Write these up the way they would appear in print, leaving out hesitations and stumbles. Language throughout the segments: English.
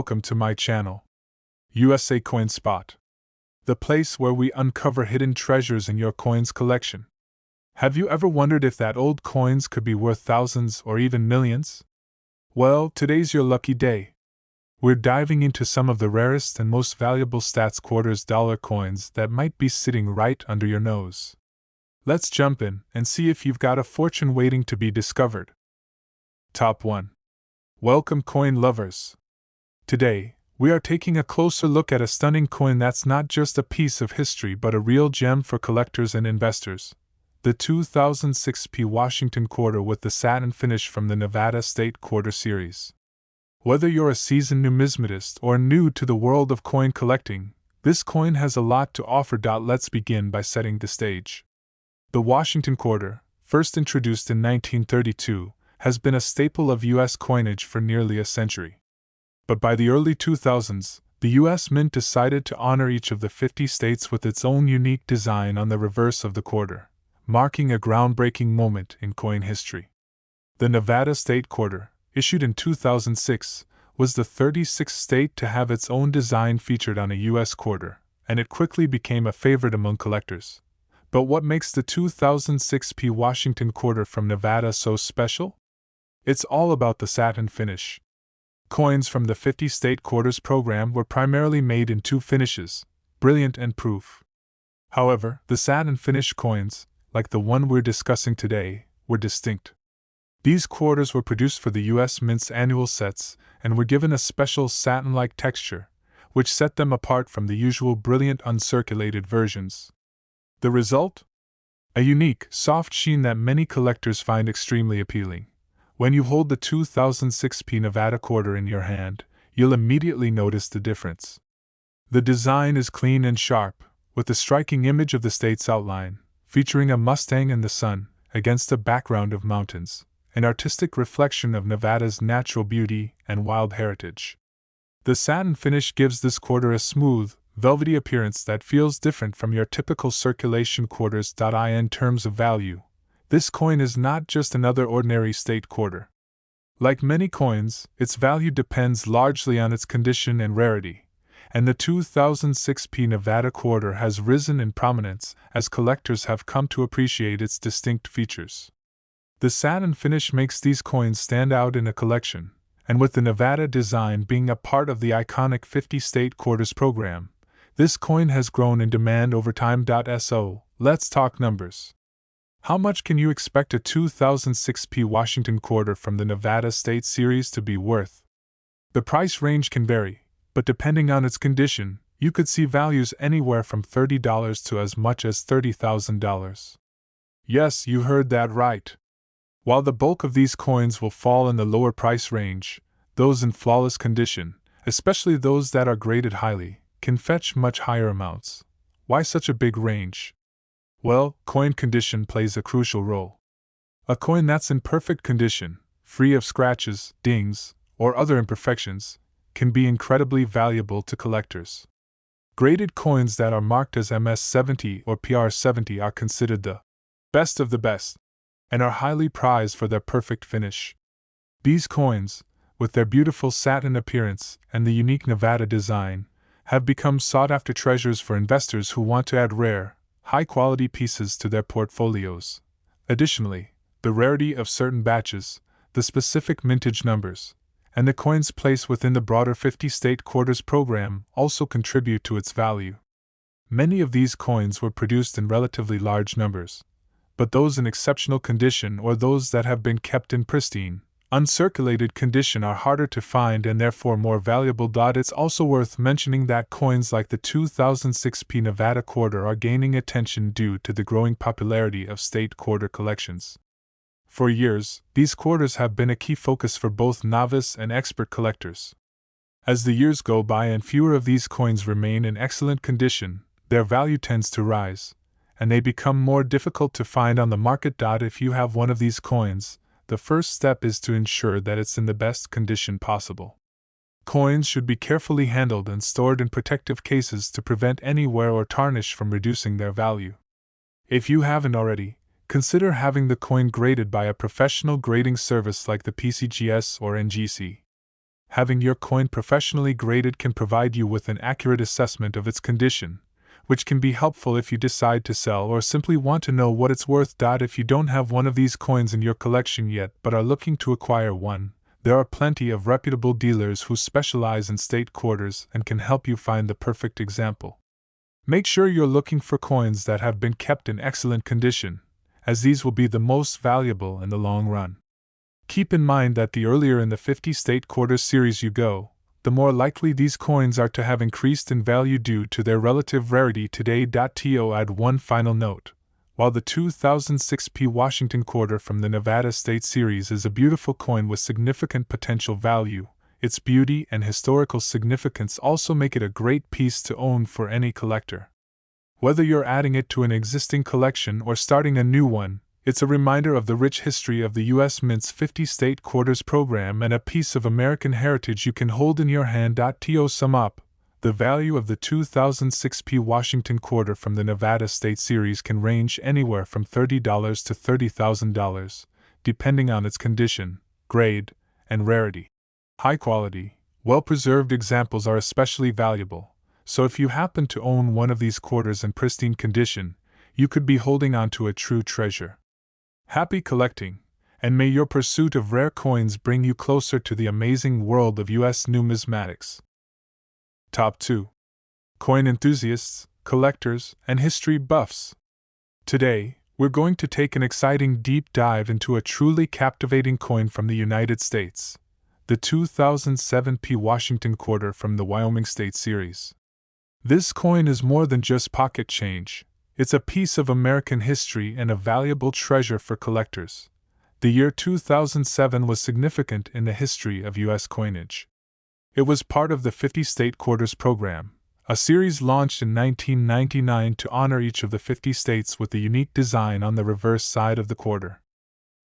Welcome to my channel, USA Coin Spot, the place where we uncover hidden treasures in your coins collection. Have you ever wondered if that old coins could be worth thousands or even millions? Well, today's your lucky day. We're diving into some of the rarest and most valuable stats quarters dollar coins that might be sitting right under your nose. Let's jump in and see if you've got a fortune waiting to be discovered. Top 1. Welcome, coin lovers. Today, we are taking a closer look at a stunning coin that's not just a piece of history but a real gem for collectors and investors. The 2006 Washington quarter with the satin finish from the Nevada State Quarter Series. Whether you're a seasoned numismatist or new to the world of coin collecting, this coin has a lot to offer. Let's begin by setting the stage. The Washington quarter, first introduced in 1932, has been a staple of U.S. coinage for nearly a century. But by the early 2000s, the U.S. Mint decided to honor each of the 50 states with its own unique design on the reverse of the quarter, marking a groundbreaking moment in coin history. The Nevada State Quarter, issued in 2006, was the 36th state to have its own design featured on a U.S. quarter, and it quickly became a favorite among collectors. But what makes the 2006 Washington quarter from Nevada so special? It's all about the satin finish. Coins from the 50-state quarters program were primarily made in two finishes, brilliant and proof. However, the satin finish coins, like the one we're discussing today, were distinct. These quarters were produced for the U.S. Mint's annual sets and were given a special satin-like texture, which set them apart from the usual brilliant uncirculated versions. The result? A unique, soft sheen that many collectors find extremely appealing. When you hold the 2006 Nevada quarter in your hand, you'll immediately notice the difference. The design is clean and sharp, with a striking image of the state's outline, featuring a Mustang in the sun, against a background of mountains, an artistic reflection of Nevada's natural beauty and wild heritage. The satin finish gives this quarter a smooth, velvety appearance that feels different from your typical circulation quarters. In terms of value, this coin is not just another ordinary state quarter. Like many coins, its value depends largely on its condition and rarity, and the 2006 Nevada quarter has risen in prominence as collectors have come to appreciate its distinct features. The satin finish makes these coins stand out in a collection, and with the Nevada design being a part of the iconic 50-state quarters program, this coin has grown in demand over time. So, let's talk numbers. How much can you expect a 2006 Washington quarter from the Nevada State Series to be worth? The price range can vary, but depending on its condition, you could see values anywhere from $30 to as much as $30,000. Yes, you heard that right. While the bulk of these coins will fall in the lower price range, those in flawless condition, especially those that are graded highly, can fetch much higher amounts. Why such a big range? Well, coin condition plays a crucial role. A coin that's in perfect condition, free of scratches, dings, or other imperfections, can be incredibly valuable to collectors. Graded coins that are marked as MS70 or PR70 are considered the best of the best, and are highly prized for their perfect finish. These coins, with their beautiful satin appearance and the unique Nevada design, have become sought-after treasures for investors who want to add rare, high-quality pieces to their portfolios. Additionally, the rarity of certain batches, the specific mintage numbers, and the coin's place within the broader 50-state quarters program also contribute to its value. Many of these coins were produced in relatively large numbers, but those in exceptional condition or those that have been kept in pristine, uncirculated condition are harder to find and therefore more valuable. It's also worth mentioning that coins like the 2006 Nevada quarter are gaining attention due to the growing popularity of state quarter collections. For years, these quarters have been a key focus for both novice and expert collectors. As the years go by and fewer of these coins remain in excellent condition, their value tends to rise, and they become more difficult to find on the market. If you have one of these coins, the first step is to ensure that it's in the best condition possible. Coins should be carefully handled and stored in protective cases to prevent any wear or tarnish from reducing their value. If you haven't already, consider having the coin graded by a professional grading service like the PCGS or NGC. Having your coin professionally graded can provide you with an accurate assessment of its condition, which can be helpful if you decide to sell or simply want to know what it's worth. If you don't have one of these coins in your collection yet but are looking to acquire one, there are plenty of reputable dealers who specialize in state quarters and can help you find the perfect example. Make sure you're looking for coins that have been kept in excellent condition, as these will be the most valuable in the long run. Keep in mind that the earlier in the 50 state quarters series you go, the more likely these coins are to have increased in value due to their relative rarity today. To add one final note, while the 2006 P. Washington quarter from the Nevada State Series is a beautiful coin with significant potential value, its beauty and historical significance also make it a great piece to own for any collector. Whether you're adding it to an existing collection or starting a new one, it's a reminder of the rich history of the U.S. Mint's 50 state quarters program and a piece of American heritage you can hold in your hand. To sum up, the value of the 2006 P. Washington quarter from the Nevada State Series can range anywhere from $30 to $30,000, depending on its condition, grade, and rarity. High-quality, well-preserved examples are especially valuable, so if you happen to own one of these quarters in pristine condition, you could be holding on to a true treasure. Happy collecting, and may your pursuit of rare coins bring you closer to the amazing world of U.S. numismatics. Top 2. Coin enthusiasts, collectors, and history buffs. Today, we're going to take an exciting deep dive into a truly captivating coin from the United States, the 2007 P. Washington quarter from the Wyoming State Series. This coin is more than just pocket change. It's a piece of American history and a valuable treasure for collectors. The year 2007 was significant in the history of U.S. coinage. It was part of the 50 State Quarters program, a series launched in 1999 to honor each of the 50 states with a unique design on the reverse side of the quarter.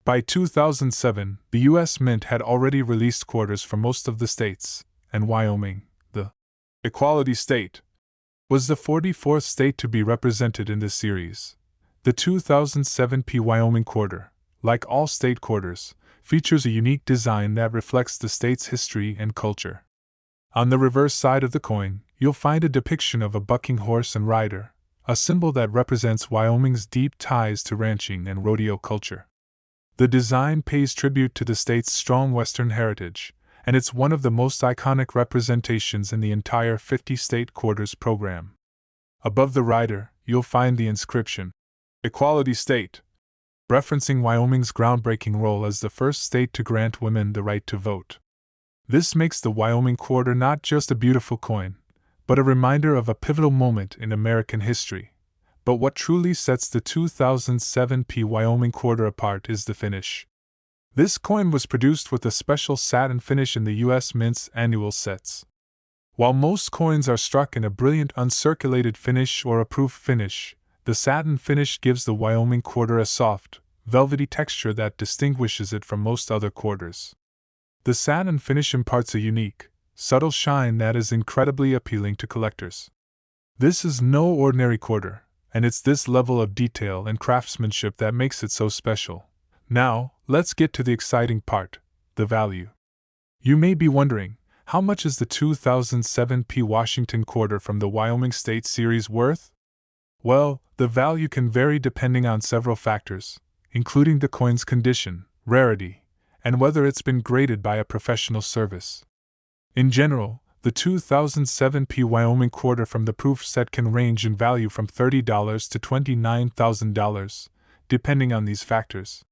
By 2007, the U.S. Mint had already released quarters for most of the states, and Wyoming, the equality state, was the 44th state to be represented in this series. The 2007 P. Wyoming quarter, like all state quarters, features a unique design that reflects the state's history and culture. On the reverse side of the coin, you'll find a depiction of a bucking horse and rider, a symbol that represents Wyoming's deep ties to ranching and rodeo culture. The design pays tribute to the state's strong Western heritage, and it's one of the most iconic representations in the entire 50 State Quarters program. Above the rider, you'll find the inscription, Equality State, referencing Wyoming's groundbreaking role as the first state to grant women the right to vote. This makes the Wyoming quarter not just a beautiful coin, but a reminder of a pivotal moment in American history. But what truly sets the 2007 P. Wyoming quarter apart is the finish. This coin was produced with a special satin finish in the U.S. Mint's annual sets. While most coins are struck in a brilliant uncirculated finish or a proof finish, the satin finish gives the Wyoming quarter a soft, velvety texture that distinguishes it from most other quarters. The satin finish imparts a unique, subtle shine that is incredibly appealing to collectors. This is no ordinary quarter, and it's this level of detail and craftsmanship that makes it so special. Now, let's get to the exciting part, the value. You may be wondering, how much is the 2007 P. Washington quarter from the Wyoming State Series worth? Well, the value can vary depending on several factors, including the coin's condition, rarity, and whether it's been graded by a professional service. In general, the 2007 P. Wyoming quarter from the proof set can range in value from $30 to $29,000, depending on these factors.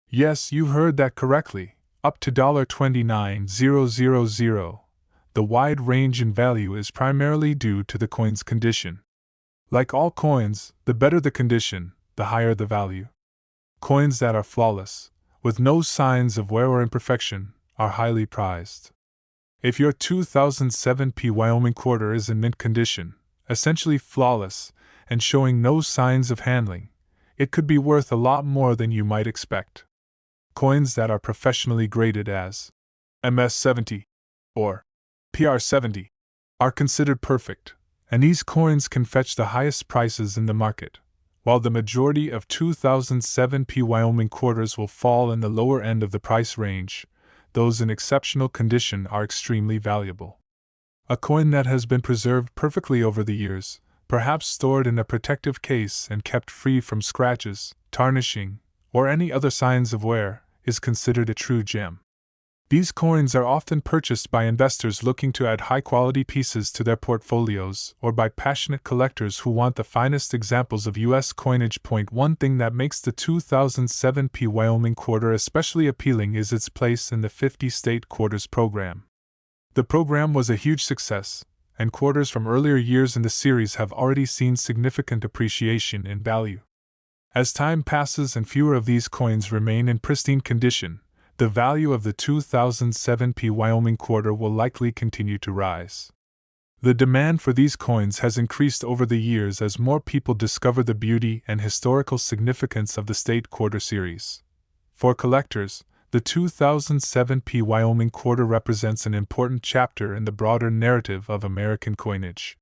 Yes, you heard that correctly, up to $29,000. The wide range in value is primarily due to the coin's condition. Like all coins, the better the condition, the higher the value. Coins that are flawless, with no signs of wear or imperfection, are highly prized. If your 2007 P. Wyoming quarter is in mint condition, essentially flawless, and showing no signs of handling, it could be worth a lot more than you might expect. Coins that are professionally graded as MS-70 or PR-70 are considered perfect, and these coins can fetch the highest prices in the market, while the majority of 2007 P. Wyoming quarters will fall in the lower end of the price range. those in exceptional condition are extremely valuable. A coin that has been preserved perfectly over the years, perhaps stored in a protective case and kept free from scratches, tarnishing, or any other signs of wear, is considered a true gem. These coins are often purchased by investors looking to add high-quality pieces to their portfolios or by passionate collectors who want the finest examples of U.S. coinage. One thing that makes the 2007 Wyoming quarter especially appealing is its place in the 50-state quarters program. The program was a huge success, and quarters from earlier years in the series have already seen significant appreciation in value. As time passes and fewer of these coins remain in pristine condition, the value of the 2007 Wyoming quarter will likely continue to rise. The demand for these coins has increased over the years as more people discover the beauty and historical significance of the state quarter series. For collectors, the 2007 Wyoming quarter represents an important chapter in the broader narrative of American coinage.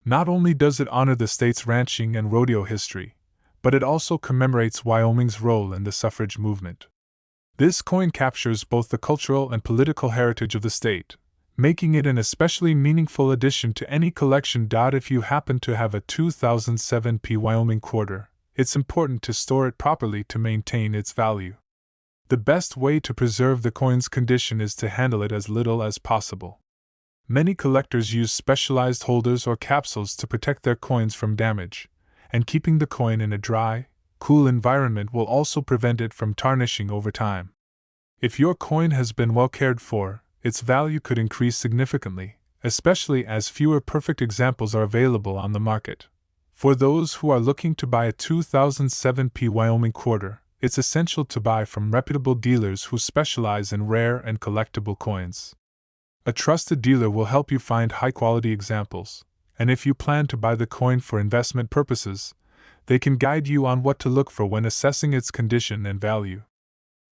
Not only does it honor the state's ranching and rodeo history, but it also commemorates Wyoming's role in the suffrage movement. This coin captures both the cultural and political heritage of the state, making it an especially meaningful addition to any collection. If you happen to have a 2007 Wyoming quarter, it's important to store it properly to maintain its value. The best way to preserve the coin's condition is to handle it as little as possible. Many collectors use specialized holders or capsules to protect their coins from damage, and keeping the coin in a dry, cool environment will also prevent it from tarnishing over time. If your coin has been well cared for, its value could increase significantly, especially as fewer perfect examples are available on the market. For those who are looking to buy a 2007 Wyoming quarter, it's essential to buy from reputable dealers who specialize in rare and collectible coins. A trusted dealer will help you find high-quality examples, and if you plan to buy the coin for investment purposes, they can guide you on what to look for when assessing its condition and value.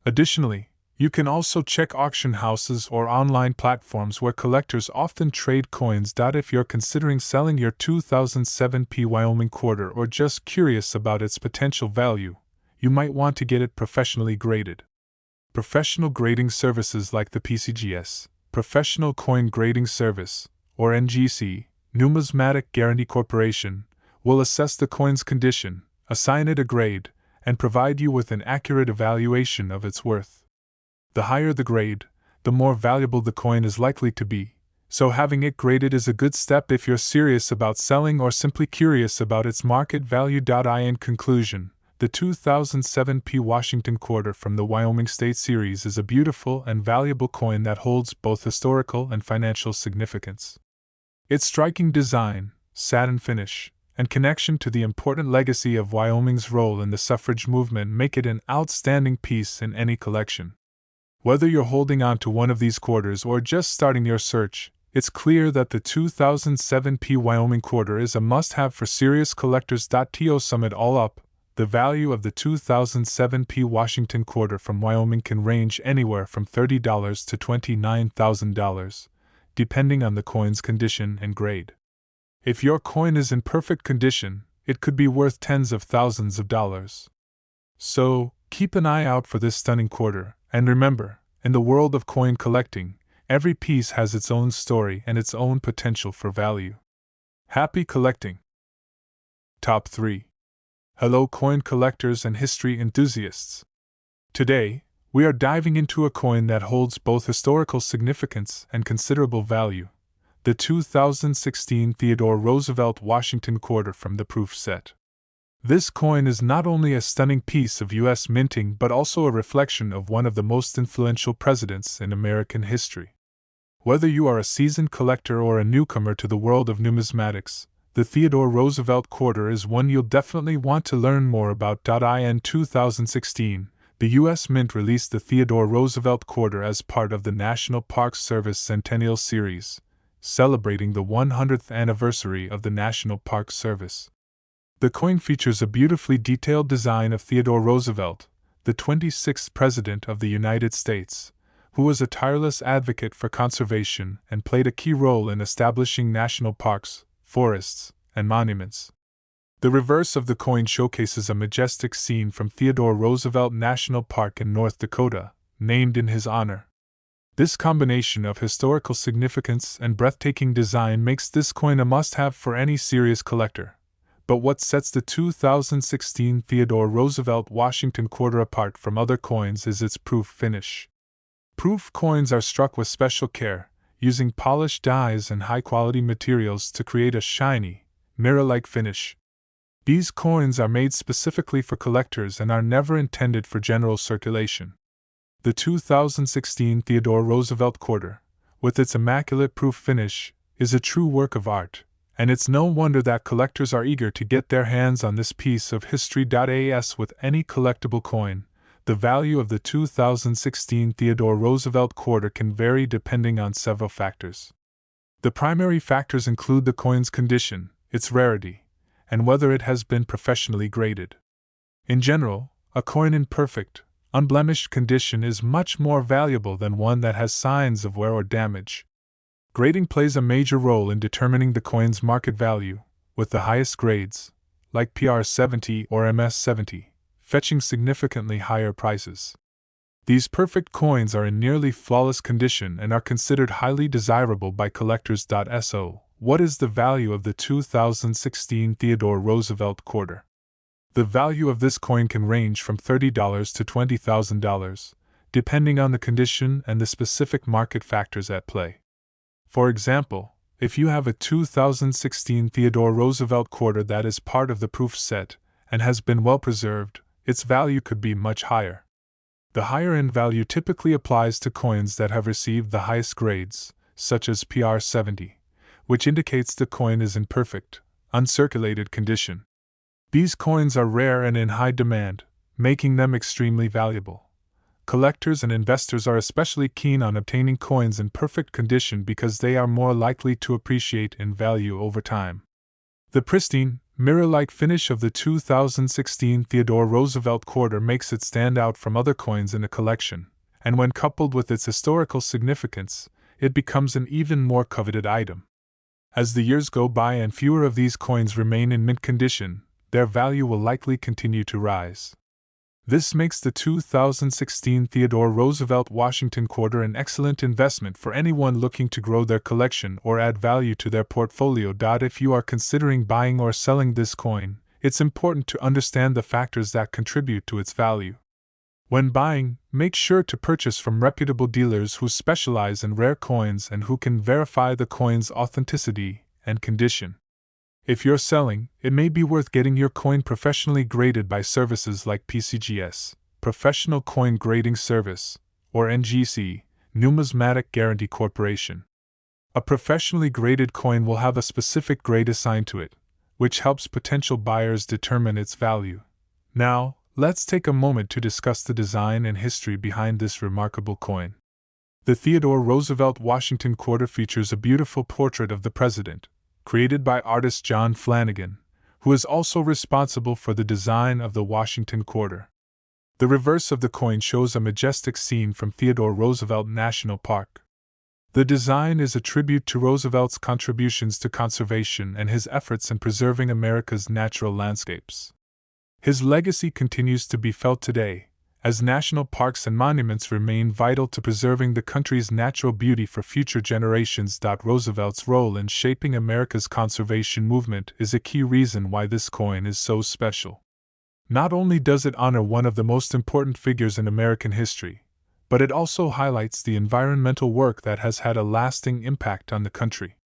Additionally, you can also check auction houses or online platforms where collectors often trade coins. If you're considering selling your 2007 Wyoming quarter or just curious about its potential value, you might want to get it professionally graded. Professional grading services like the PCGS, Professional Coin Grading Service, or NGC, Numismatic Guarantee Corporation, will assess the coin's condition, assign it a grade, and provide you with an accurate evaluation of its worth. The higher the grade, the more valuable the coin is likely to be, so having it graded is a good step if you're serious about selling or simply curious about its market value. In conclusion, the 2007 Washington quarter from the Wyoming State Series is a beautiful and valuable coin that holds both historical and financial significance. Its striking design, satin finish, and connection to the important legacy of Wyoming's role in the suffrage movement make it an outstanding piece in any collection. Whether you're holding on to one of these quarters or just starting your search, it's clear that the 2007 Wyoming quarter is a must-have for serious collectors. To sum it all up, the value of the 2007 Washington quarter from Wyoming can range anywhere from $30 to $29,000, depending on the coin's condition and grade. If your coin is in perfect condition, it could be worth tens of thousands of dollars. So, keep an eye out for this stunning quarter, and remember, in the world of coin collecting, every piece has its own story and its own potential for value. Happy collecting! Top 3. Hello coin collectors and history enthusiasts. Today, we are diving into a coin that holds both historical significance and considerable value. The 2016 Theodore Roosevelt Washington quarter from the proof set. This coin is not only a stunning piece of U.S. minting but also a reflection of one of the most influential presidents in American history. Whether you are a seasoned collector or a newcomer to the world of numismatics, the Theodore Roosevelt quarter is one you'll definitely want to learn more about. In 2016, the U.S. Mint released the Theodore Roosevelt quarter as part of the National Park Service Centennial Series, celebrating the 100th anniversary of the National Park Service. The coin features a beautifully detailed design of Theodore Roosevelt, the 26th President of the United States, who was a tireless advocate for conservation and played a key role in establishing national parks, forests, and monuments. The reverse of the coin showcases a majestic scene from Theodore Roosevelt National Park in North Dakota, named in his honor. This combination of historical significance and breathtaking design makes this coin a must-have for any serious collector. But what sets the 2016 Theodore Roosevelt Washington quarter apart from other coins is its proof finish. Proof coins are struck with special care, using polished dies and high-quality materials to create a shiny, mirror-like finish. These coins are made specifically for collectors and are never intended for general circulation. The 2016 Theodore Roosevelt quarter, with its immaculate proof finish, is a true work of art, and it's no wonder that collectors are eager to get their hands on this piece of history. As with any collectible coin, the value of the 2016 Theodore Roosevelt quarter can vary depending on several factors. The primary factors include the coin's condition, its rarity, and whether it has been professionally graded. In general, a coin in perfect, unblemished condition is much more valuable than one that has signs of wear or damage. Grading plays a major role in determining the coin's market value, with the highest grades, like PR 70 or MS 70, fetching significantly higher prices. These perfect coins are in nearly flawless condition and are considered highly desirable by collectors. So, what is the value of the 2016 Theodore Roosevelt quarter? The value of this coin can range from $30 to $20,000, depending on the condition and the specific market factors at play. For example, if you have a 2016 Theodore Roosevelt quarter that is part of the proof set and has been well preserved, its value could be much higher. The higher end value typically applies to coins that have received the highest grades, such as PR 70, which indicates the coin is in perfect, uncirculated condition. These coins are rare and in high demand, making them extremely valuable. Collectors and investors are especially keen on obtaining coins in perfect condition because they are more likely to appreciate in value over time. The pristine, mirror-like finish of the 2016 Theodore Roosevelt quarter makes it stand out from other coins in the collection, and when coupled with its historical significance, it becomes an even more coveted item. As the years go by and fewer of these coins remain in mint condition, their value will likely continue to rise. This makes the 2016 Theodore Roosevelt Washington quarter an excellent investment for anyone looking to grow their collection or add value to their portfolio. If you are considering buying or selling this coin, it's important to understand the factors that contribute to its value. When buying, make sure to purchase from reputable dealers who specialize in rare coins and who can verify the coin's authenticity and condition. If you're selling, it may be worth getting your coin professionally graded by services like PCGS, Professional Coin Grading Service, or NGC, Numismatic Guarantee Corporation. A professionally graded coin will have a specific grade assigned to it, which helps potential buyers determine its value. Now, let's take a moment to discuss the design and history behind this remarkable coin. The Theodore Roosevelt Washington quarter features a beautiful portrait of the president, created by artist John Flanagan, who is also responsible for the design of the Washington quarter. The reverse of the coin shows a majestic scene from Theodore Roosevelt National Park. The design is a tribute to Roosevelt's contributions to conservation and his efforts in preserving America's natural landscapes. His legacy continues to be felt today, as national parks and monuments remain vital to preserving the country's natural beauty for future generations. Roosevelt's role in shaping America's conservation movement is a key reason why this coin is so special. Not only does it honor one of the most important figures in American history, but it also highlights the environmental work that has had a lasting impact on the country.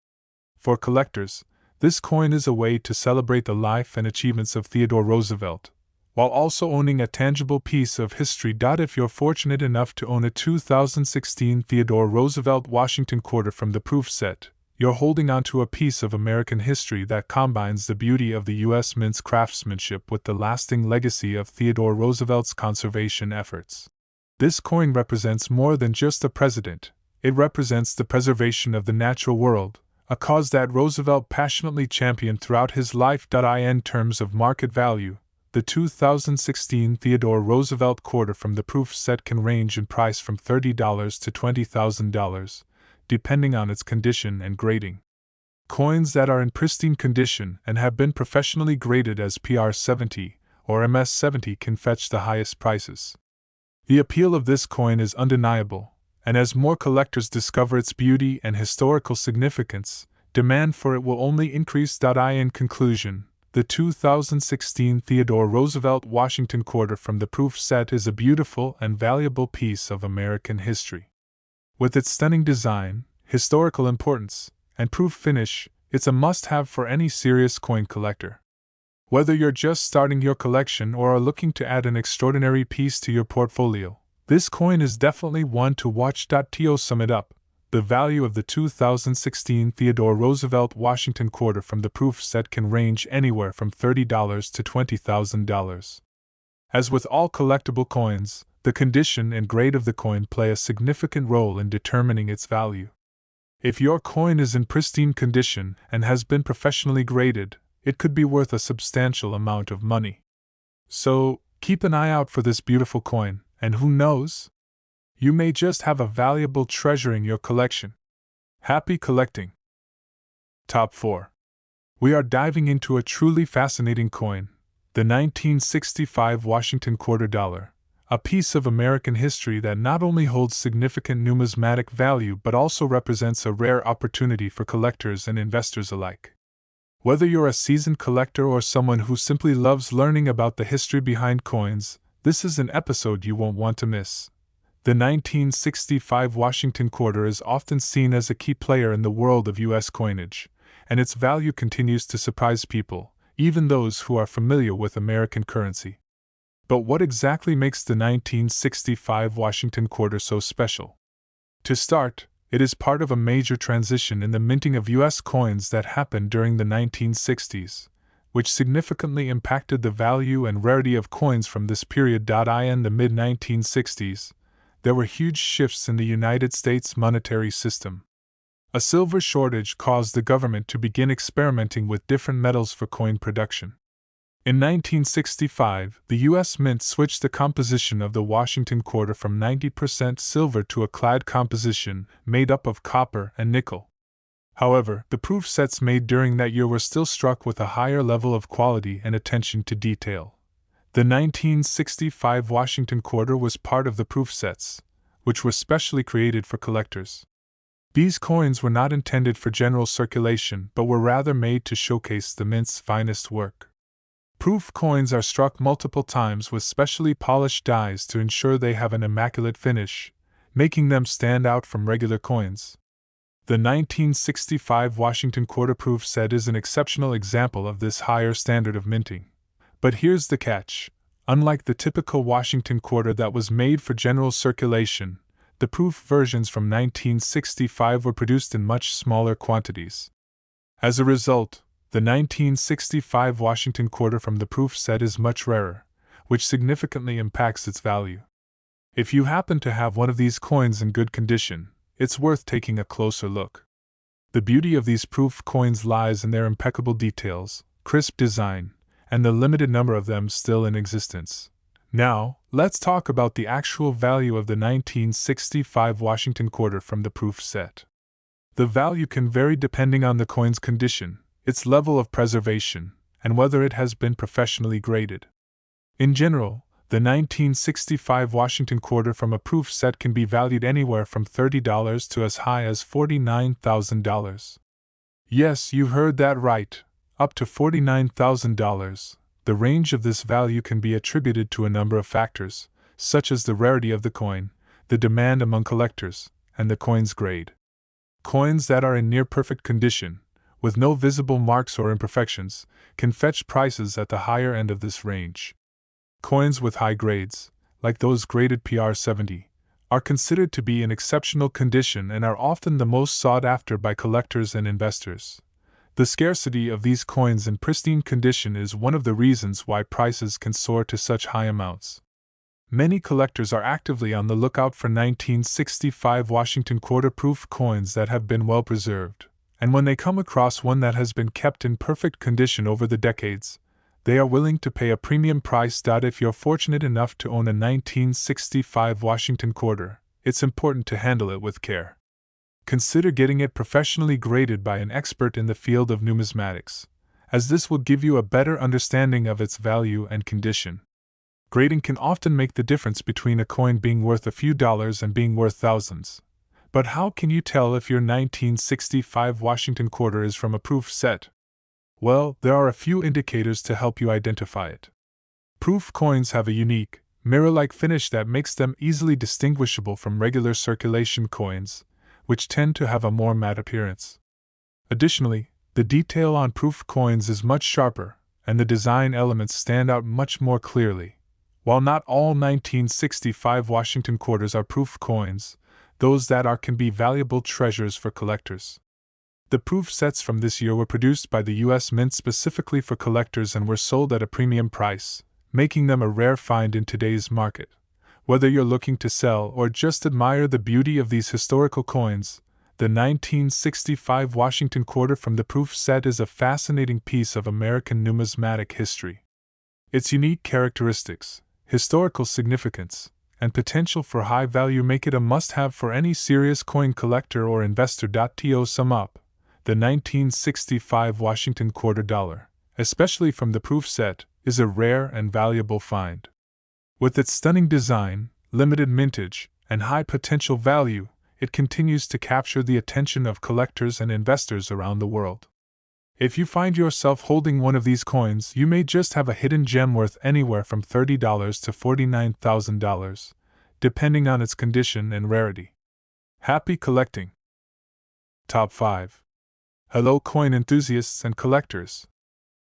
For collectors, this coin is a way to celebrate the life and achievements of Theodore Roosevelt, while also owning a tangible piece of history. If you're fortunate enough to own a 2016 Theodore Roosevelt Washington quarter from the proof set, you're holding onto a piece of American history that combines the beauty of the U.S. Mint's craftsmanship with the lasting legacy of Theodore Roosevelt's conservation efforts. This coin represents more than just the president, it represents the preservation of the natural world, a cause that Roosevelt passionately championed throughout his life. In terms of market value, the 2016 Theodore Roosevelt quarter from the proof set can range in price from $30 to $20,000, depending on its condition and grading. Coins that are in pristine condition and have been professionally graded as PR 70 or MS 70 can fetch the highest prices. The appeal of this coin is undeniable, and as more collectors discover its beauty and historical significance, demand for it will only increase. In conclusion, the 2016 Theodore Roosevelt Washington Quarter from the proof set is a beautiful and valuable piece of American history. With its stunning design, historical importance, and proof finish, it's a must-have for any serious coin collector. Whether you're just starting your collection or are looking to add an extraordinary piece to your portfolio, this coin is definitely one to watch. To sum it up, the value of the 2016 Theodore Roosevelt Washington Quarter from the proof set can range anywhere from $30 to $20,000. As with all collectible coins, the condition and grade of the coin play a significant role in determining its value. If your coin is in pristine condition and has been professionally graded, it could be worth a substantial amount of money. So, keep an eye out for this beautiful coin, and who knows? You may just have a valuable treasure in your collection. Happy collecting! Top 4. We are diving into a truly fascinating coin, the 1965 Washington Quarter Dollar, a piece of American history that not only holds significant numismatic value but also represents a rare opportunity for collectors and investors alike. Whether you're a seasoned collector or someone who simply loves learning about the history behind coins, this is an episode you won't want to miss. The 1965 Washington Quarter is often seen as a key player in the world of U.S. coinage, and its value continues to surprise people, even those who are familiar with American currency. But what exactly makes the 1965 Washington Quarter so special? To start, it is part of a major transition in the minting of U.S. coins that happened during the 1960s, which significantly impacted the value and rarity of coins from this period. In the mid-1960s, there were huge shifts in the United States monetary system. A silver shortage caused the government to begin experimenting with different metals for coin production. In 1965, the U.S. Mint switched the composition of the Washington Quarter from 90% silver to a clad composition made up of copper and nickel. However, the proof sets made during that year were still struck with a higher level of quality and attention to detail. The 1965 Washington Quarter was part of the proof sets, which were specially created for collectors. These coins were not intended for general circulation but were rather made to showcase the mint's finest work. Proof coins are struck multiple times with specially polished dies to ensure they have an immaculate finish, making them stand out from regular coins. The 1965 Washington Quarter proof set is an exceptional example of this higher standard of minting. But here's the catch. Unlike the typical Washington Quarter that was made for general circulation, the proof versions from 1965 were produced in much smaller quantities. As a result, the 1965 Washington Quarter from the proof set is much rarer, which significantly impacts its value. If you happen to have one of these coins in good condition, it's worth taking a closer look. The beauty of these proof coins lies in their impeccable details, crisp design, and the limited number of them still in existence. Now, let's talk about the actual value of the 1965 Washington Quarter from the proof set. The value can vary depending on the coin's condition, its level of preservation, and whether it has been professionally graded. In general, the 1965 Washington Quarter from a proof set can be valued anywhere from $30 to as high as $49,000. Yes, you heard that right, up to $49,000. The range of this value can be attributed to a number of factors, such as the rarity of the coin, the demand among collectors, and the coin's grade. Coins that are in near-perfect condition, with no visible marks or imperfections, can fetch prices at the higher end of this range. Coins with high grades, like those graded PR70, are considered to be in exceptional condition and are often the most sought after by collectors and investors. The scarcity of these coins in pristine condition is one of the reasons why prices can soar to such high amounts. Many collectors are actively on the lookout for 1965 Washington Quarter proof coins that have been well preserved, and when they come across one that has been kept in perfect condition over the decades, they are willing to pay a premium price. If you're fortunate enough to own a 1965 Washington Quarter, it's important to handle it with care. Consider getting it professionally graded by an expert in the field of numismatics, as this will give you a better understanding of its value and condition. Grading can often make the difference between a coin being worth a few dollars and being worth thousands. But how can you tell if your 1965 Washington quarter is from a proof set? Well, there are a few indicators to help you identify it. Proof coins have a unique, mirror-like finish that makes them easily distinguishable from regular circulation coins, which tend to have a more matte appearance. Additionally, the detail on proof coins is much sharper, and the design elements stand out much more clearly. While not all 1965 Washington quarters are proof coins, those that are can be valuable treasures for collectors. The proof sets from this year were produced by the U.S. Mint specifically for collectors and were sold at a premium price, making them a rare find in today's market. Whether you're looking to sell or just admire the beauty of these historical coins, the 1965 Washington quarter from the proof set is a fascinating piece of American numismatic history. Its unique characteristics, historical significance, and potential for high value make it a must-have for any serious coin collector or investor. To sum up, the 1965 Washington quarter dollar, especially from the proof set, is a rare and valuable find. With its stunning design, limited mintage, and high potential value, it continues to capture the attention of collectors and investors around the world. If you find yourself holding one of these coins, you may just have a hidden gem worth anywhere from $30 to $49,000, depending on its condition and rarity. Happy collecting! Top 5. Hello, coin enthusiasts and collectors!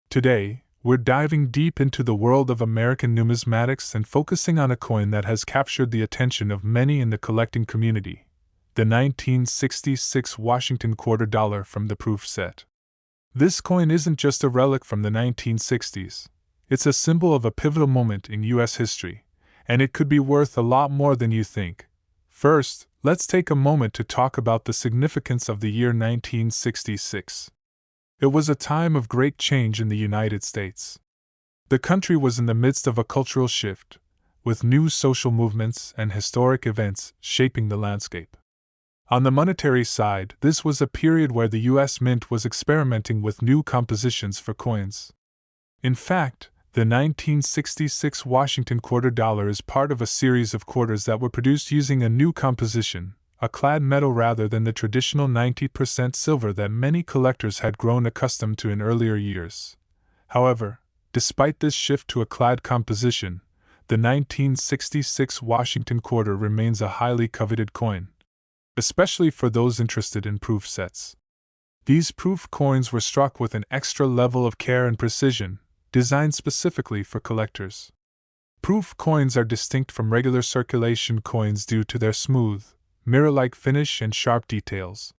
Today, we're diving deep into the world of American numismatics and focusing on a coin that has captured the attention of many in the collecting community, the 1966 Washington quarter dollar from the proof set. This coin isn't just a relic from the 1960s, it's a symbol of a pivotal moment in U.S. history, and it could be worth a lot more than you think. First, let's take a moment to talk about the significance of the year 1966. It was a time of great change in the United States. The country was in the midst of a cultural shift, with new social movements and historic events shaping the landscape. On the monetary side, this was a period where the U.S. Mint was experimenting with new compositions for coins. In fact, the 1966 Washington quarter dollar is part of a series of quarters that were produced using a new composition, a clad metal rather than the traditional 90% silver that many collectors had grown accustomed to in earlier years. However, despite this shift to a clad composition, the 1966 Washington quarter remains a highly coveted coin, especially for those interested in proof sets. These proof coins were struck with an extra level of care and precision, designed specifically for collectors. Proof coins are distinct from regular circulation coins due to their smooth, mirror-like finish and sharp details.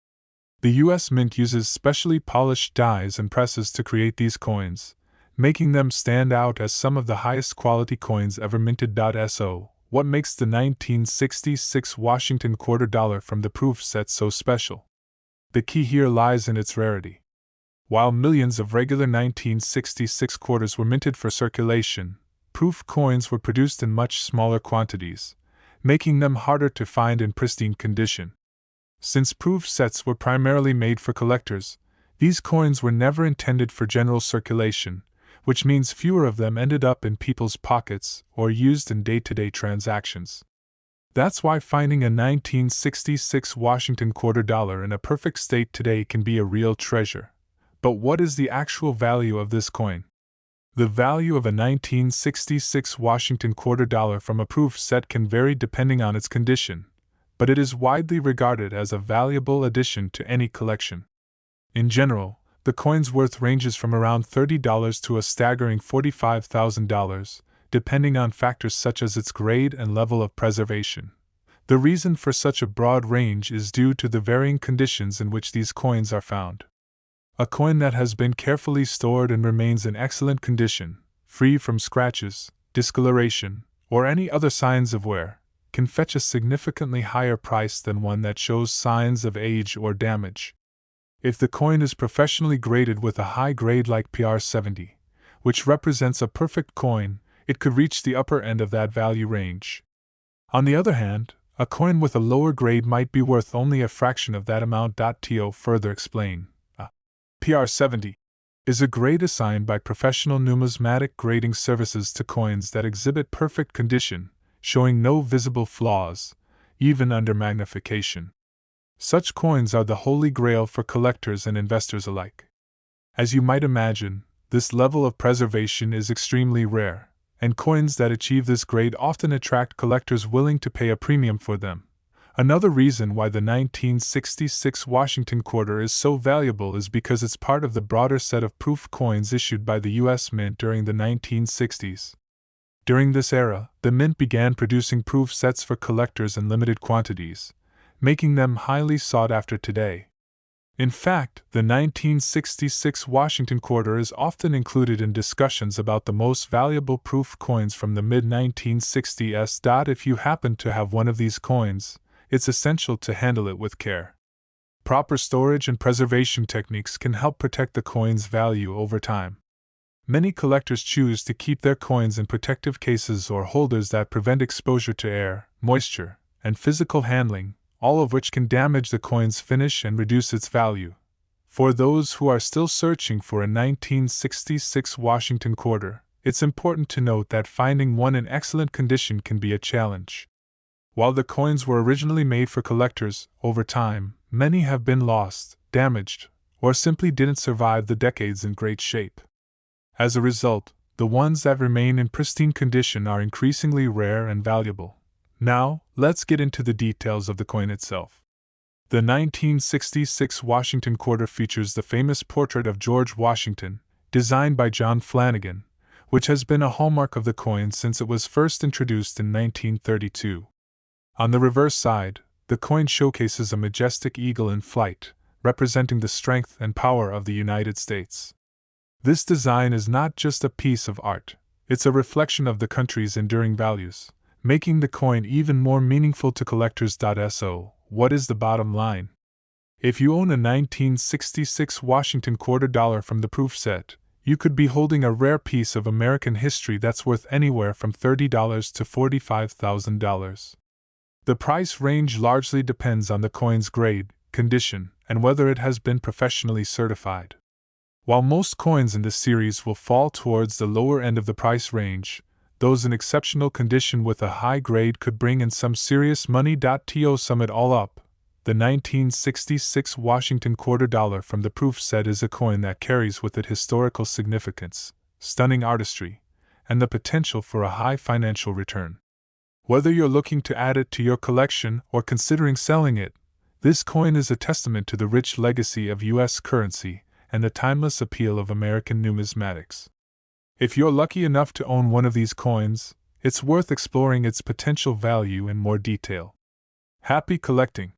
The U.S. Mint uses specially polished dies and presses to create these coins, making them stand out as some of the highest quality coins ever minted. So, what makes the 1966 Washington quarter dollar from the proof set so special? The key here lies in its rarity. While millions of regular 1966 quarters were minted for circulation, proof coins were produced in much smaller quantities, making them harder to find in pristine condition. Since proof sets were primarily made for collectors, these coins were never intended for general circulation, which means fewer of them ended up in people's pockets or used in day-to-day transactions. That's why finding a 1966 Washington quarter dollar in a perfect state today can be a real treasure. But what is the actual value of this coin? The value of a 1966 Washington quarter dollar from a proof set can vary depending on its condition, but it is widely regarded as a valuable addition to any collection. In general, the coin's worth ranges from around $30 to a staggering $45,000, depending on factors such as its grade and level of preservation. The reason for such a broad range is due to the varying conditions in which these coins are found. A coin that has been carefully stored and remains in excellent condition, free from scratches, discoloration, or any other signs of wear, can fetch a significantly higher price than one that shows signs of age or damage. If the coin is professionally graded with a high grade like PR70, which represents a perfect coin, it could reach the upper end of that value range. On the other hand, a coin with a lower grade might be worth only a fraction of that amount. To further explain, PR70 is a grade assigned by professional numismatic grading services to coins that exhibit perfect condition, showing no visible flaws, even under magnification. Such coins are the holy grail for collectors and investors alike. As you might imagine, this level of preservation is extremely rare, and coins that achieve this grade often attract collectors willing to pay a premium for them. Another reason why the 1966 Washington quarter is so valuable is because it's part of the broader set of proof coins issued by the U.S. Mint during the 1960s. During this era, the Mint began producing proof sets for collectors in limited quantities, making them highly sought after today. In fact, the 1966 Washington quarter is often included in discussions about the most valuable proof coins from the mid-1960s. If you happen to have one of these coins, it's essential to handle it with care. Proper storage and preservation techniques can help protect the coin's value over time. Many collectors choose to keep their coins in protective cases or holders that prevent exposure to air, moisture, and physical handling, all of which can damage the coin's finish and reduce its value. For those who are still searching for a 1966 Washington quarter, it's important to note that finding one in excellent condition can be a challenge. While the coins were originally made for collectors, over time, many have been lost, damaged, or simply didn't survive the decades in great shape. As a result, the ones that remain in pristine condition are increasingly rare and valuable. Now, let's get into the details of the coin itself. The 1966 Washington quarter features the famous portrait of George Washington, designed by John Flanagan, which has been a hallmark of the coin since it was first introduced in 1932. On the reverse side, the coin showcases a majestic eagle in flight, representing the strength and power of the United States. This design is not just a piece of art, it's a reflection of the country's enduring values, making the coin even more meaningful to collectors. So, what is the bottom line? If you own a 1966 Washington quarter dollar from the proof set, you could be holding a rare piece of American history that's worth anywhere from $30 to $45,000. The price range largely depends on the coin's grade, condition, and whether it has been professionally certified. While most coins in this series will fall towards the lower end of the price range, those in exceptional condition with a high grade could bring in some serious money. To sum it all up, the 1966 Washington quarter dollar from the proof set is a coin that carries with it historical significance, stunning artistry, and the potential for a high financial return. Whether you're looking to add it to your collection or considering selling it, this coin is a testament to the rich legacy of U.S. currency and the timeless appeal of American numismatics. If you're lucky enough to own one of these coins, it's worth exploring its potential value in more detail. Happy collecting!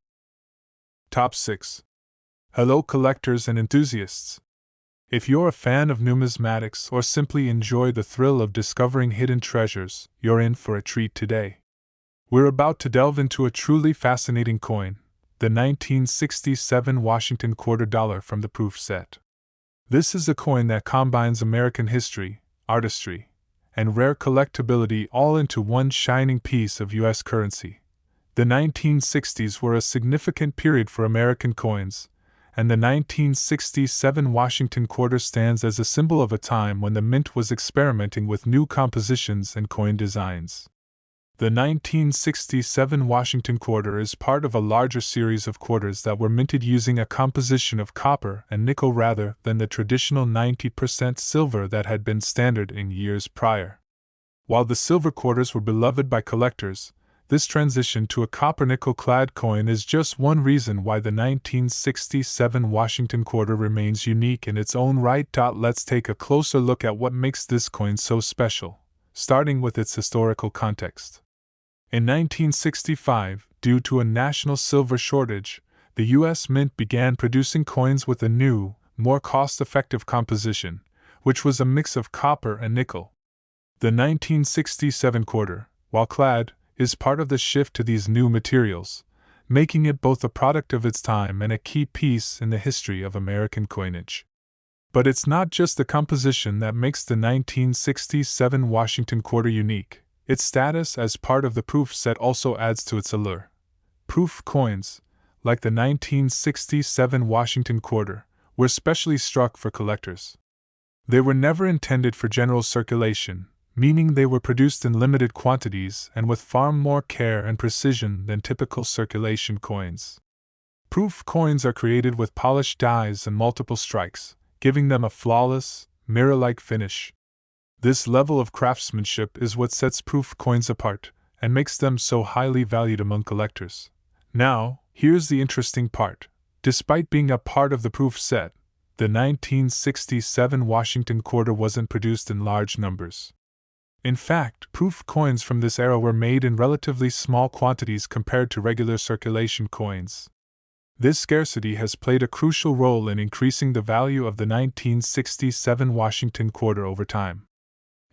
Top 6. Hello collectors and enthusiasts! If you're a fan of numismatics or simply enjoy the thrill of discovering hidden treasures, you're in for a treat today. We're about to delve into a truly fascinating coin, the 1967 Washington quarter dollar from the proof set. This is a coin that combines American history, artistry, and rare collectability all into one shining piece of U.S. currency. The 1960s were a significant period for American coins, and the 1967 Washington quarter stands as a symbol of a time when the Mint was experimenting with new compositions and coin designs. The 1967 Washington quarter is part of a larger series of quarters that were minted using a composition of copper and nickel rather than the traditional 90% silver that had been standard in years prior. While the silver quarters were beloved by collectors, this transition to a copper-nickel-clad coin is just one reason why the 1967 Washington quarter remains unique in its own right. Let's take a closer look at what makes this coin so special, starting with its historical context. In 1965, due to a national silver shortage, the U.S. Mint began producing coins with a new, more cost-effective composition, which was a mix of copper and nickel. The 1967 quarter, while clad, is part of the shift to these new materials, making it both a product of its time and a key piece in the history of American coinage. But it's not just the composition that makes the 1967 Washington quarter unique. Its status as part of the proof set also adds to its allure. Proof coins, like the 1967 Washington quarter, were specially struck for collectors. They were never intended for general circulation, meaning they were produced in limited quantities and with far more care and precision than typical circulation coins. Proof coins are created with polished dies and multiple strikes, giving them a flawless, mirror-like finish. This level of craftsmanship is what sets proof coins apart and makes them so highly valued among collectors. Now, here's the interesting part. Despite being a part of the proof set, the 1967 Washington quarter wasn't produced in large numbers. In fact, proof coins from this era were made in relatively small quantities compared to regular circulation coins. This scarcity has played a crucial role in increasing the value of the 1967 Washington quarter over time.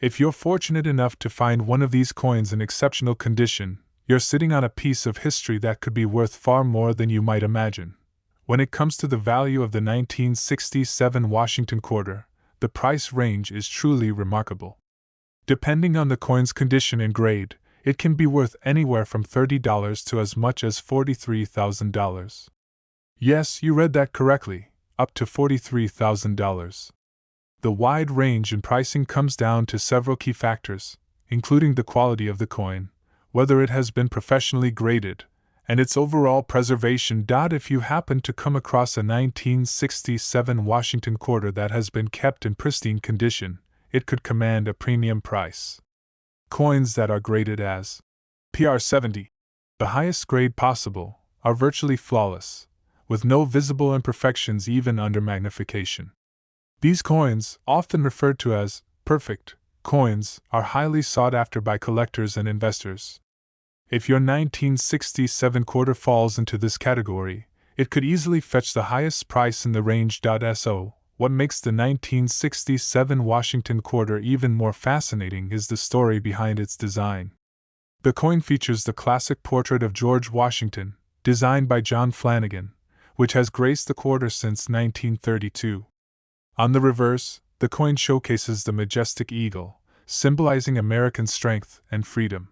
If you're fortunate enough to find one of these coins in exceptional condition, you're sitting on a piece of history that could be worth far more than you might imagine. When it comes to the value of the 1967 Washington quarter, the price range is truly remarkable. Depending on the coin's condition and grade, it can be worth anywhere from $30 to as much as $43,000. Yes, you read that correctly, up to $43,000. The wide range in pricing comes down to several key factors, including the quality of the coin, whether it has been professionally graded, and its overall preservation. If you happen to come across a 1967 Washington quarter that has been kept in pristine condition, it could command a premium price. Coins that are graded as PR70, the highest grade possible, are virtually flawless, with no visible imperfections even under magnification. These coins, often referred to as perfect coins, are highly sought after by collectors and investors. If your 1967 quarter falls into this category, it could easily fetch the highest price in the range. So, what makes the 1967 Washington quarter even more fascinating is the story behind its design. The coin features the classic portrait of George Washington, designed by John Flanagan, which has graced the quarter since 1932. On the reverse, the coin showcases the majestic eagle, symbolizing American strength and freedom.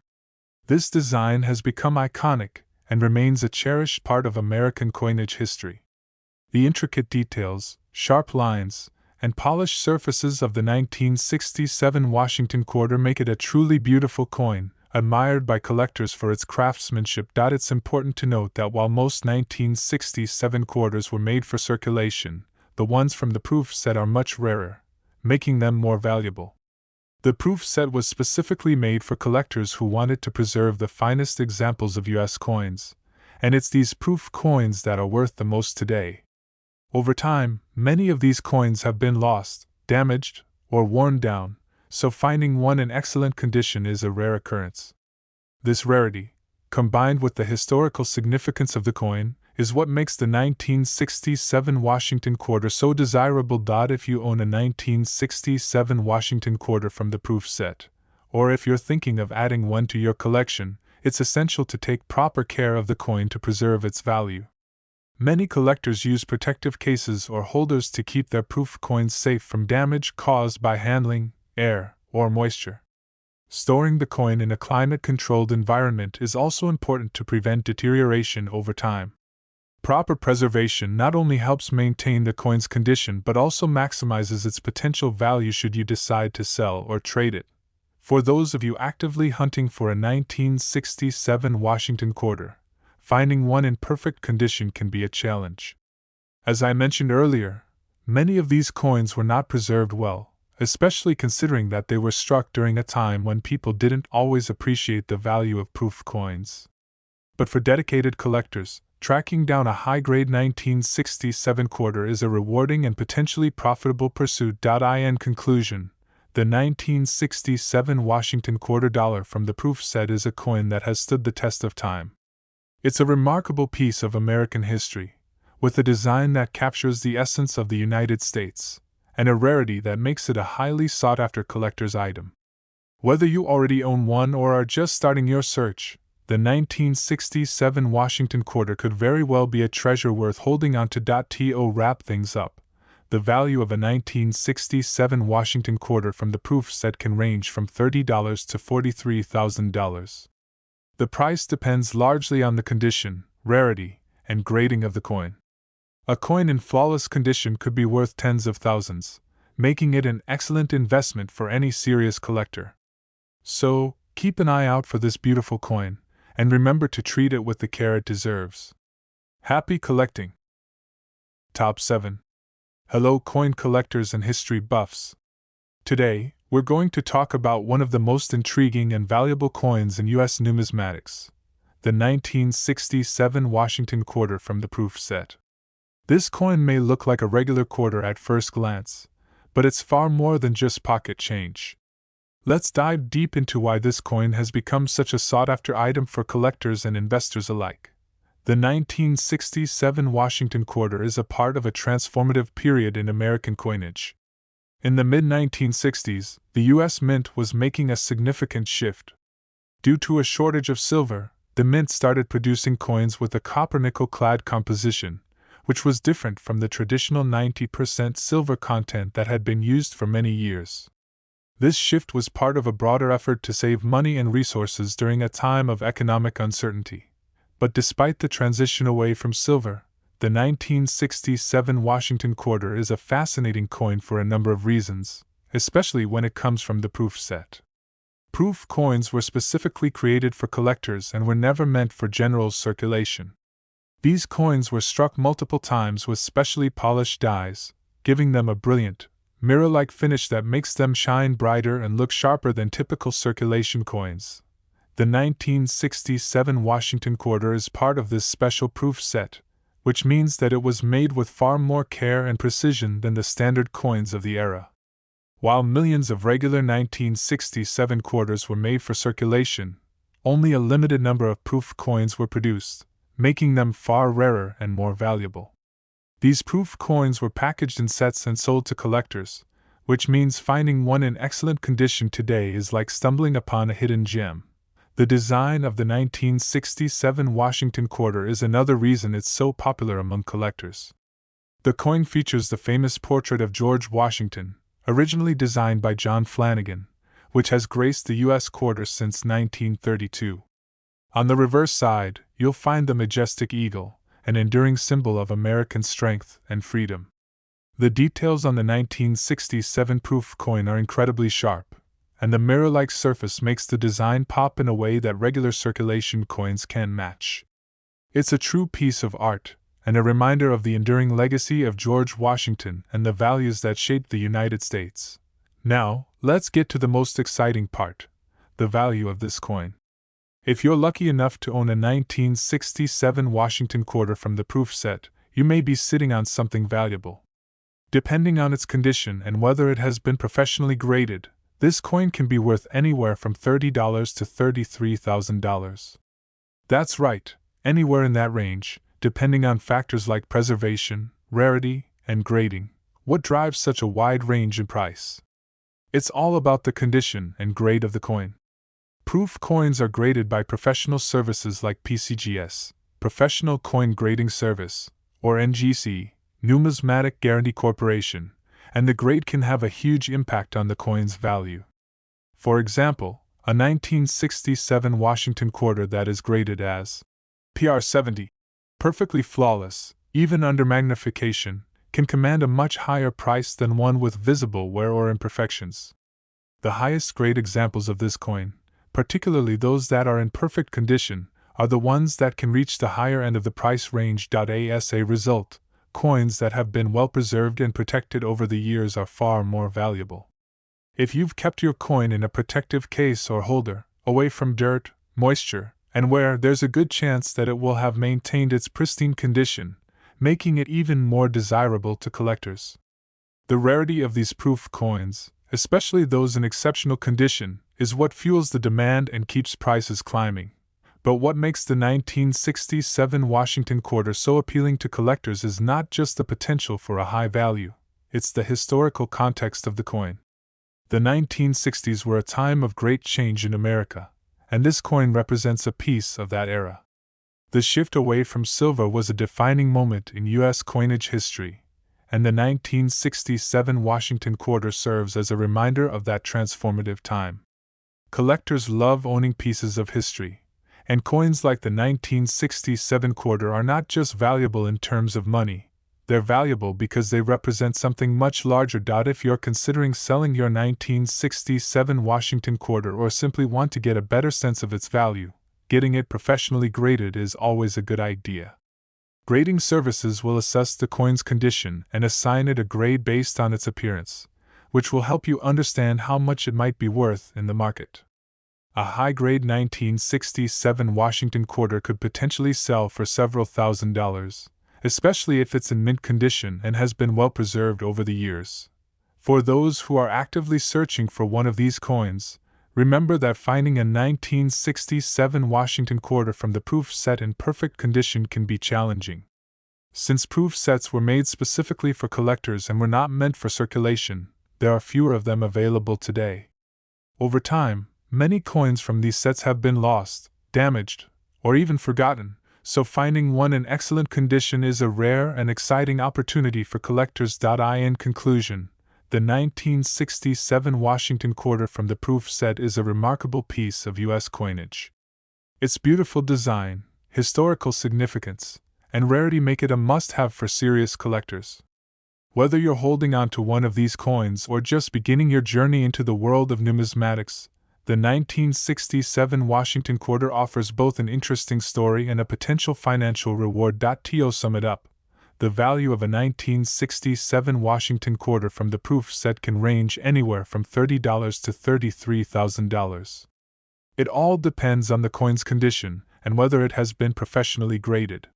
This design has become iconic and remains a cherished part of American coinage history. The intricate details, sharp lines, and polished surfaces of the 1967 Washington quarter make it a truly beautiful coin, admired by collectors for its craftsmanship. It's important to note that while most 1967 quarters were made for circulation, the ones from the proof set are much rarer, making them more valuable. The proof set was specifically made for collectors who wanted to preserve the finest examples of U.S. coins, and it's these proof coins that are worth the most today. Over time, many of these coins have been lost, damaged, or worn down, so finding one in excellent condition is a rare occurrence. This rarity, combined with the historical significance of the coin, is what makes the 1967 Washington quarter so desirable. If you own a 1967 Washington quarter from the proof set, or if you're thinking of adding one to your collection, it's essential to take proper care of the coin to preserve its value. Many collectors use protective cases or holders to keep their proof coins safe from damage caused by handling, air, or moisture. Storing the coin in a climate-controlled environment is also important to prevent deterioration over time. Proper preservation not only helps maintain the coin's condition but also maximizes its potential value should you decide to sell or trade it. For those of you actively hunting for a 1967 Washington quarter, finding one in perfect condition can be a challenge. As I mentioned earlier, many of these coins were not preserved well, especially considering that they were struck during a time when people didn't always appreciate the value of proof coins. But for dedicated collectors, tracking down a high-grade 1967 quarter is a rewarding and potentially profitable pursuit. In conclusion, the 1967 Washington quarter dollar from the proof set is a coin that has stood the test of time. It's a remarkable piece of American history, with a design that captures the essence of the United States, and a rarity that makes it a highly sought-after collector's item. Whether you already own one or are just starting your search, the 1967 Washington quarter could very well be a treasure worth holding on to. To wrap things up, the value of a 1967 Washington quarter from the proof set can range from $30 to $43,000. The price depends largely on the condition, rarity, and grading of the coin. A coin in flawless condition could be worth tens of thousands, making it an excellent investment for any serious collector. So, keep an eye out for this beautiful coin, and remember to treat it with the care it deserves. Happy collecting! Top 7. Hello, coin collectors and history buffs. Today, we're going to talk about one of the most intriguing and valuable coins in U.S. numismatics, the 1967 Washington quarter from the proof set. This coin may look like a regular quarter at first glance, but it's far more than just pocket change. Let's dive deep into why this coin has become such a sought-after item for collectors and investors alike. The 1967 Washington quarter is a part of a transformative period in American coinage. In the mid-1960s, the U.S. Mint was making a significant shift. Due to a shortage of silver, the Mint started producing coins with a copper-nickel-clad composition, which was different from the traditional 90% silver content that had been used for many years. This shift was part of a broader effort to save money and resources during a time of economic uncertainty. But despite the transition away from silver, the 1967 Washington quarter is a fascinating coin for a number of reasons, especially when it comes from the proof set. Proof coins were specifically created for collectors and were never meant for general circulation. These coins were struck multiple times with specially polished dies, giving them a brilliant, mirror-like finish that makes them shine brighter and look sharper than typical circulation coins. The 1967 Washington quarter is part of this special proof set, which means that it was made with far more care and precision than the standard coins of the era. While millions of regular 1967 quarters were made for circulation, only a limited number of proof coins were produced, making them far rarer and more valuable. These proof coins were packaged in sets and sold to collectors, which means finding one in excellent condition today is like stumbling upon a hidden gem. The design of the 1967 Washington quarter is another reason it's so popular among collectors. The coin features the famous portrait of George Washington, originally designed by John Flanagan, which has graced the U.S. quarter since 1932. On the reverse side, you'll find the majestic eagle, an enduring symbol of American strength and freedom. The details on the 1967 proof coin are incredibly sharp, and the mirror-like surface makes the design pop in a way that regular circulation coins can't match. It's a true piece of art, and a reminder of the enduring legacy of George Washington and the values that shaped the United States. Now, let's get to the most exciting part: the value of this coin. If you're lucky enough to own a 1967 Washington quarter from the proof set, you may be sitting on something valuable. Depending on its condition and whether it has been professionally graded, this coin can be worth anywhere from $30 to $33,000. That's right, anywhere in that range, depending on factors like preservation, rarity, and grading. What drives such a wide range in price? It's all about the condition and grade of the coin. Proof coins are graded by professional services like PCGS, Professional Coin Grading Service, or NGC, Numismatic Guarantee Corporation, and the grade can have a huge impact on the coin's value. For example, a 1967 Washington quarter that is graded as PR70, perfectly flawless, even under magnification, can command a much higher price than one with visible wear or imperfections. The highest grade examples of this coin, particularly those that are in perfect condition, are the ones that can reach the higher end of the price range. As a result, coins that have been well preserved and protected over the years are far more valuable. If you've kept your coin in a protective case or holder, away from dirt, moisture, and wear, there's a good chance that it will have maintained its pristine condition, making it even more desirable to collectors. The rarity of these proof coins, especially those in exceptional condition, is what fuels the demand and keeps prices climbing. But what makes the 1967 Washington quarter so appealing to collectors is not just the potential for a high value, it's the historical context of the coin. The 1960s were a time of great change in America, and this coin represents a piece of that era. The shift away from silver was a defining moment in U.S. coinage history, and the 1967 Washington quarter serves as a reminder of that transformative time. Collectors love owning pieces of history, and coins like the 1967 quarter are not just valuable in terms of money, They're valuable because they represent something much larger. If you're considering selling your 1967 Washington quarter or simply want to get a better sense of its value, getting it professionally graded is always a good idea. Grading services will assess the coin's condition and assign it a grade based on its appearance, which will help you understand how much it might be worth in the market. A high-grade 1967 Washington quarter could potentially sell for several $1,000s, especially if it's in mint condition and has been well preserved over the years. For those who are actively searching for one of these coins, remember that finding a 1967 Washington quarter from the proof set in perfect condition can be challenging. Since proof sets were made specifically for collectors and were not meant for circulation, there are fewer of them available today. Over time, many coins from these sets have been lost, damaged, or even forgotten, so finding one in excellent condition is a rare and exciting opportunity for collectors. In conclusion, the 1967 Washington quarter from the proof set is a remarkable piece of U.S. coinage. Its beautiful design, historical significance, and rarity make it a must-have for serious collectors. Whether you're holding on to one of these coins or just beginning your journey into the world of numismatics, the 1967 Washington quarter offers both an interesting story and a potential financial reward. To sum it up, the value of a 1967 Washington quarter from the proof set can range anywhere from $30 to $33,000. It all depends on the coin's condition and whether it has been professionally graded.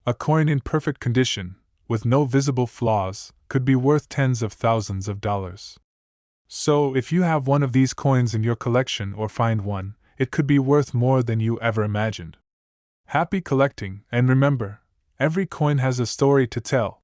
A coin in perfect condition, with no visible flaws, could be worth tens of thousands of dollars. So, if you have one of these coins in your collection or find one, it could be worth more than you ever imagined. Happy collecting, and remember, every coin has a story to tell.